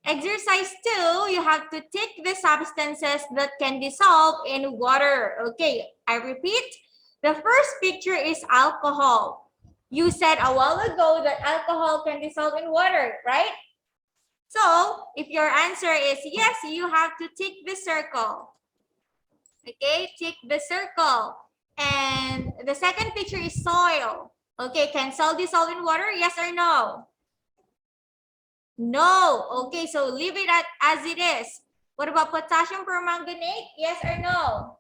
Exercise 2, you have to tick the substances that can dissolve in water. Okay, I repeat. The first picture is alcohol. You said a while ago that alcohol can dissolve in water, right? So, if your answer is yes, you have to tick the circle. Okay, tick the circle. And the second picture is soil. Okay, can soil dissolve in water? Yes or no? No. Okay, so leave it as it is. What about potassium permanganate? Yes or no?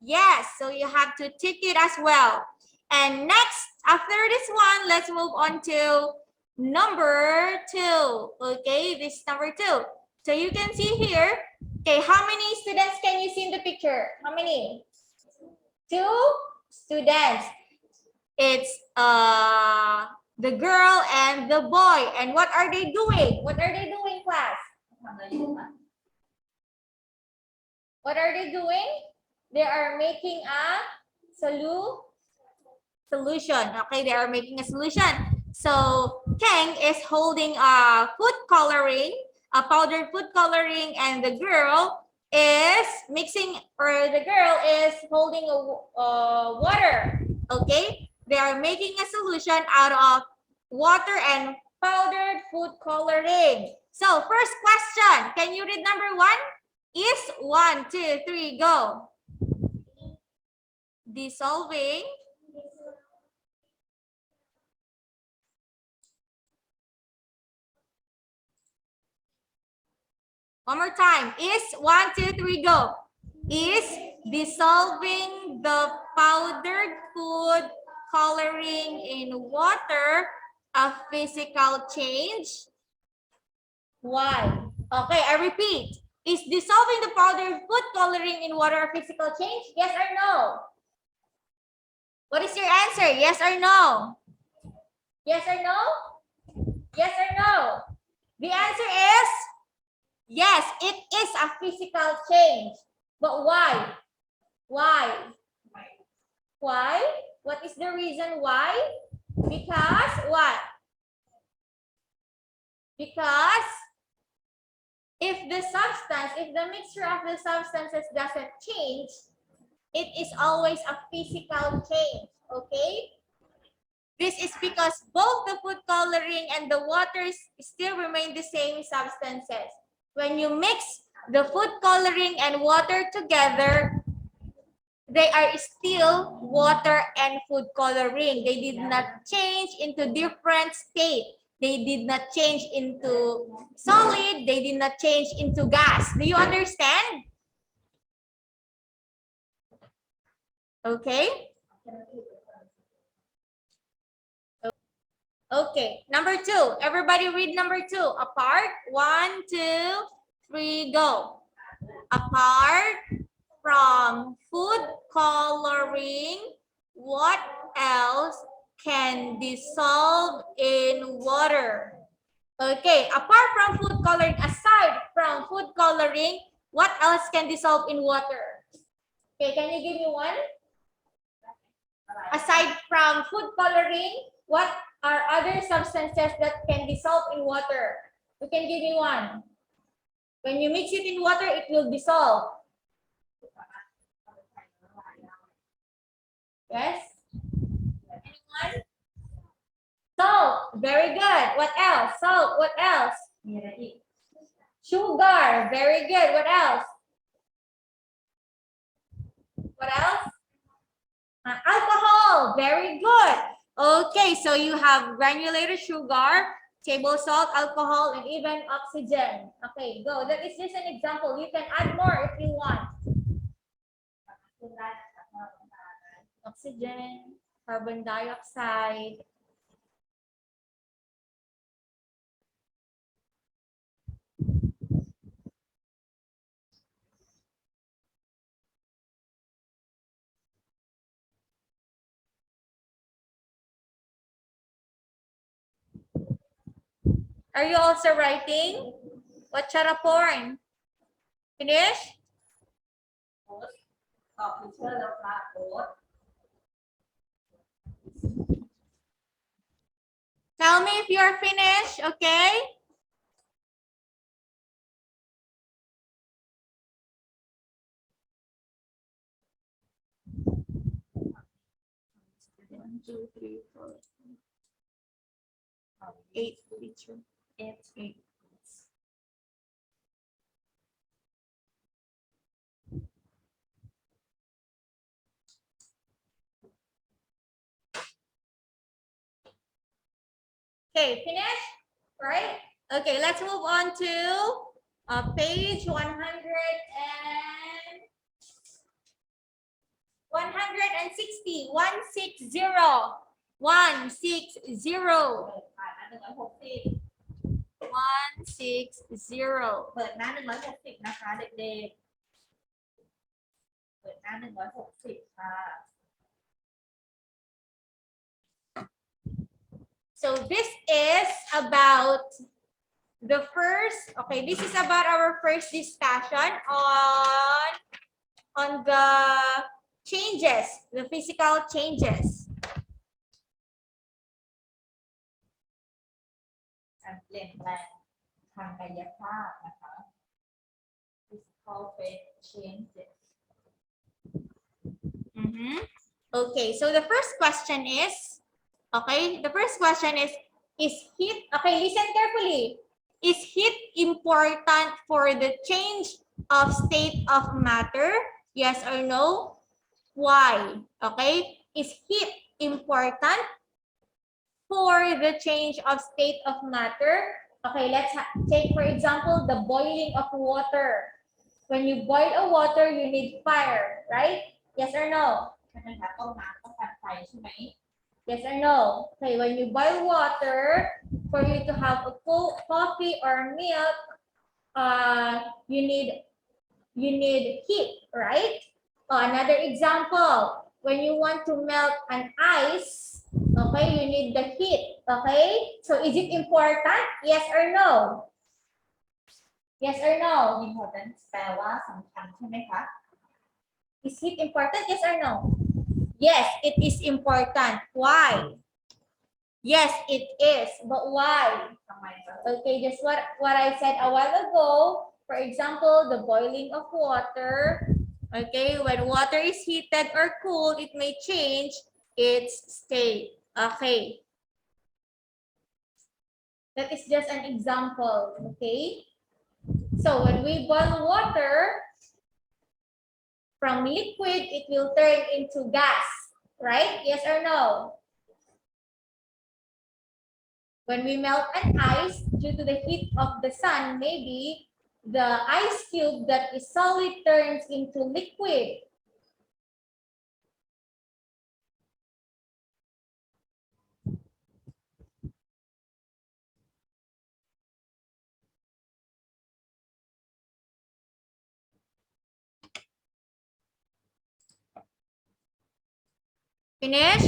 Yes, so you have to tick it as well. And next, after this one, let's move on to number 2. Okay, this is number 2. So you can see here, okay, how many students can you see in the picture? How many? 2 students. It's the girl and the boy. And what are they doing? What are they doing, class? What are they doing? They are making a solution. Okay, they are making a solution. So Kang is holding a food coloring, a powdered food coloring, and the girl is mixing, or the girl is holding a water. Okay, they are making a solution out of water and powdered food coloring. So first question, can you read number 1? Is 1, 2, 3, go. Dissolving. One more time. Is 1, 2, 3, go. Is dissolving the powdered food coloring in water a physical change? Why? Okay, I repeat. Is dissolving the powdered food coloring in water a physical change? Yes or no? What is your answer? Yes or no? Yes or no? Yes or no? The answer is yes, it is a physical change. But why? Why? Why? What is the reason why? Because what? Because if the mixture of the substances doesn't change, it is always a physical change, okay? This is because both the food coloring and the waters still remain the same substances. When you mix the food coloring and water together, they are still water and food coloring. They did not change into different state. They did not change into solid. They did not change into gas. Do you understand? Okay. Okay. Number 2. Everybody read number 2. Apart. 1, 2, 3, go. Apart from food coloring, what else can dissolve in water? Okay, apart from food coloring, aside from food coloring, what else can dissolve in water? Okay, can you give me one? Aside from food coloring, what are other substances that can dissolve in water? You can give me one. When you mix it in water, it will dissolve. Yes? Anyone? Salt. Very good. What else? Salt. What else? Sugar. Very good. What else? What else? Alcohol. Very good. Okay, so you have granulated sugar, table salt, alcohol, and even oxygen. Okay, go. That is just an example. You can add more if you want. Oxygen, carbon dioxide. Are you also writing? What porn? Finish? Tell me if you're finished, okay? 1, 2, 3, 4, 8 liter. 8. Okay, finish? Right? Okay, let's move on to page 100 and 160. 160. 160. 160. เปิดหน้า160นะคะเด็กๆเปิดหน้า160ค่ะ So this is about the first, okay, this is about our first discussion on the changes, the physical changes. การเปลี่ยนแปลงทางกายภาพนะคะ physical changes. Okay, so the first question is, okay, the first question is heat, okay, listen carefully. Is heat important for the change of state of matter? Yes or no? Why? Okay, is heat important for the change of state of matter? Okay, let's take for example the boiling of water. When you boil a water, you need fire, right? Yes or no? Yes or no? Okay, when you boil water, for you to have a coffee or milk, you need heat, right? Another example, when you want to melt an ice, okay, you need the heat, okay? So is it important? Yes or no? Yes or no? Important แปลว่าสำคัญใช่ไหมคะ Is heat important? Yes or no? Yes, it is important. Why? Yes, it is. But why? Okay, just what I said a while ago. For example, the boiling of water. Okay, when water is heated or cooled, it may change its state. Okay. That is just an example. Okay. So when we boil water, from liquid, it will turn into gas, right? Yes or no? When we melt an ice, due to the heat of the sun, maybe the ice cube that is solid turns into liquid. Finish?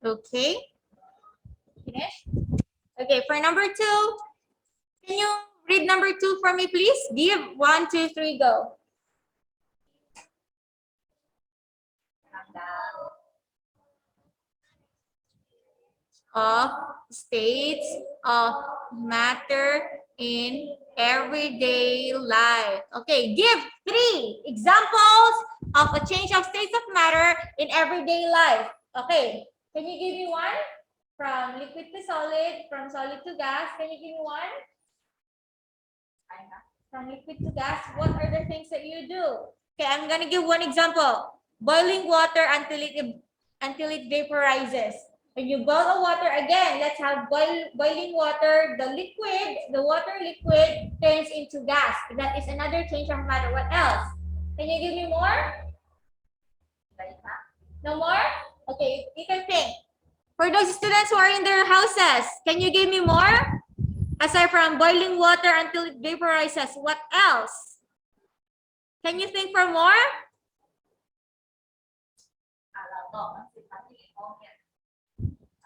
Okay. Finish? Okay, for number 2, can you read number 2 for me, please? Give 1, 2, 3, go. Of states of matter in everyday life. Okay, give 3 examples of a change of states of matter in everyday life. Okay, can you give me one? From liquid to solid, from solid to gas. Can you give me one? From liquid to gas, what are the things that you do? Okay, I'm gonna give one example. Boiling water until it vaporizes. When you boil the water again, let's have boiling water. The water liquid turns into gas. That is another change of matter. What else? Can you give me more? No more? Okay, you can think. For those students who are in their houses, can you give me more? Aside from boiling water until it vaporizes, what else? Can you think for more?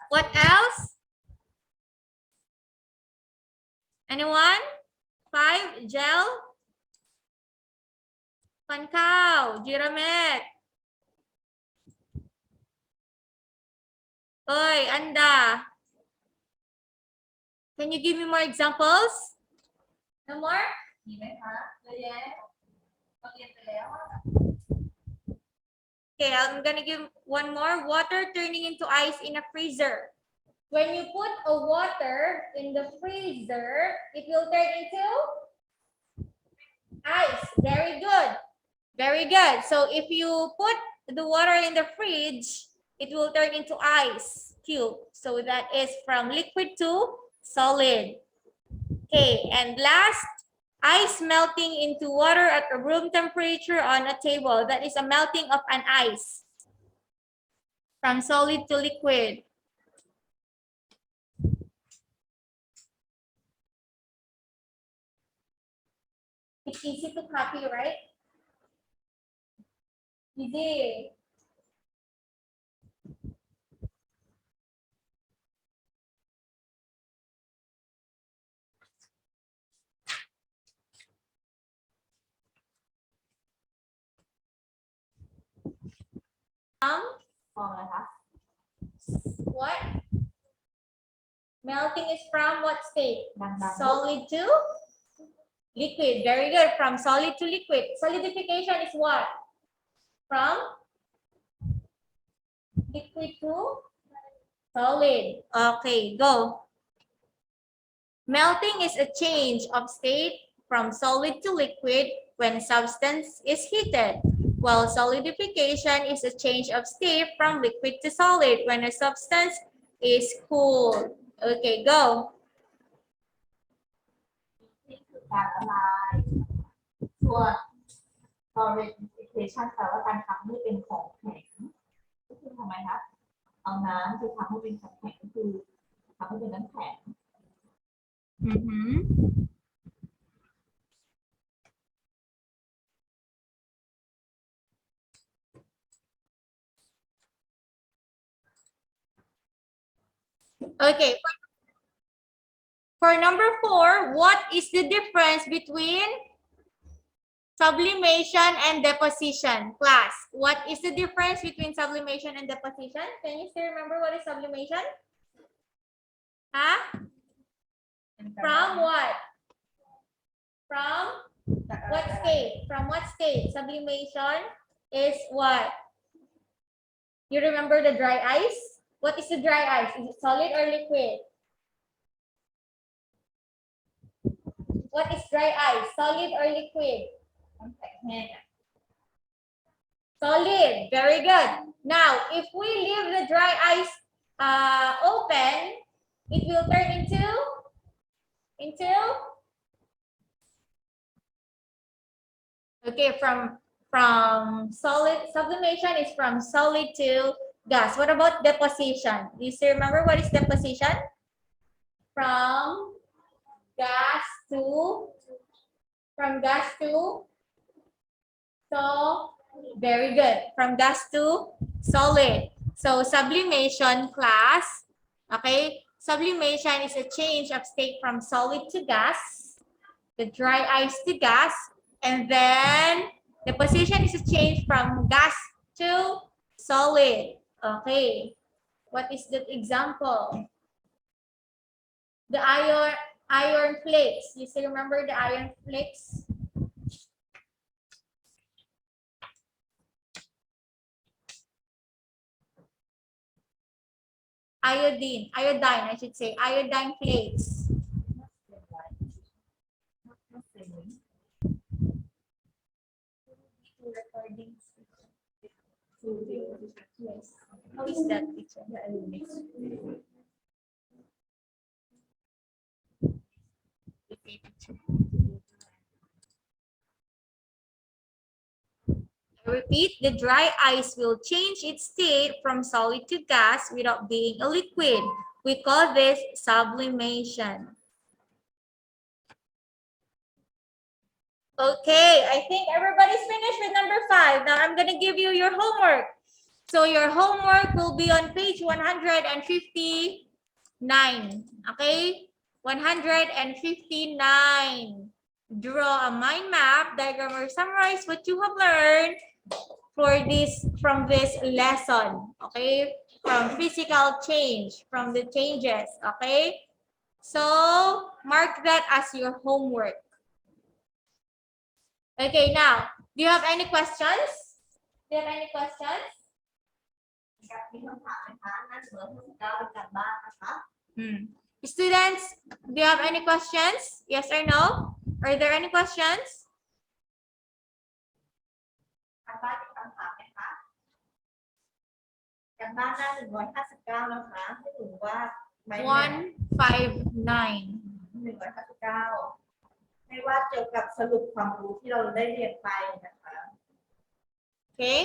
What else? Anyone? 5, gel. Pankao, Jiramet. Oy, Anda. Can you give me more examples? No more? Okay, I'm gonna give one more. Water turning into ice in a freezer. When you put a water in the freezer, it will turn into ice. Very good. Very good. So if you put the water in the fridge, it will turn into ice cube. So that is from liquid to solid. Okay, and last, ice melting into water at a room temperature on a table. That is a melting of an ice from solid to liquid. It's easy to copy, right? Easy. What? Melting is from what state? Solid to liquid. Very good. From solid to liquid. Solidification is what? From liquid to solid. Okay, go. Melting is a change of state from solid to liquid when substance is heated, while solidification is a change of state from liquid to solid when a substance is cooled. Okay, go. การละลายส่วน solidification แปลว่าการทำให้เป็นของแข็งก็คือทำไมคะเอาน้ำไปทำให้เป็นของแข็งก็คือทำให้เป็นน้ำแข็ง Okay. For number 4, what is the difference between sublimation and deposition? Class, what is the difference between sublimation and deposition? Can you still remember what is sublimation? Huh? From what? From what state? From what state? Sublimation is what? You remember the dry ice? What is the dry ice? Is it solid or liquid? What is dry ice? Solid or liquid? Solid. Very good. Now, if we leave the dry ice open, it will turn into okay, from solid. Sublimation is from solid to gas. What about deposition? Do you still remember what is deposition? From gas to so very good. From gas to solid. So sublimation class, okay? Sublimation is a change of state from solid to gas, the dry ice to gas, and then deposition is a change from gas to solid. Okay. What is the example? The iron flakes. You still remember the iron flakes? Iodine, I should say, iodine flakes. Yes. How is that picture? I repeat, the dry ice will change its state from solid to gas without being a liquid. We call this sublimation. Okay, I think everybody's finished with number 5. Now I'm going to give you your homework. So your homework will be on page 159. Okay? 159. Draw a mind map, diagram, or summarize what you have learned from this lesson. Okay? From physical change, from the changes. Okay? So mark that as your homework. Okay, now, do you have any questions? Do you have any questions? มีคำถามไหมคะหน้าเสือที่9เป็นการบ้านนะคะ Students, do you have any questions? Yes or no? Are there any questions? การบ้านมีคำถามไหมคะการบ้านหน้า159นะคะให้หนูว่าไม้แมป 159. ให้ว่าเกี่ยวกับสรุปความรู้ที่เราได้เรียนไปนะคะ Okay?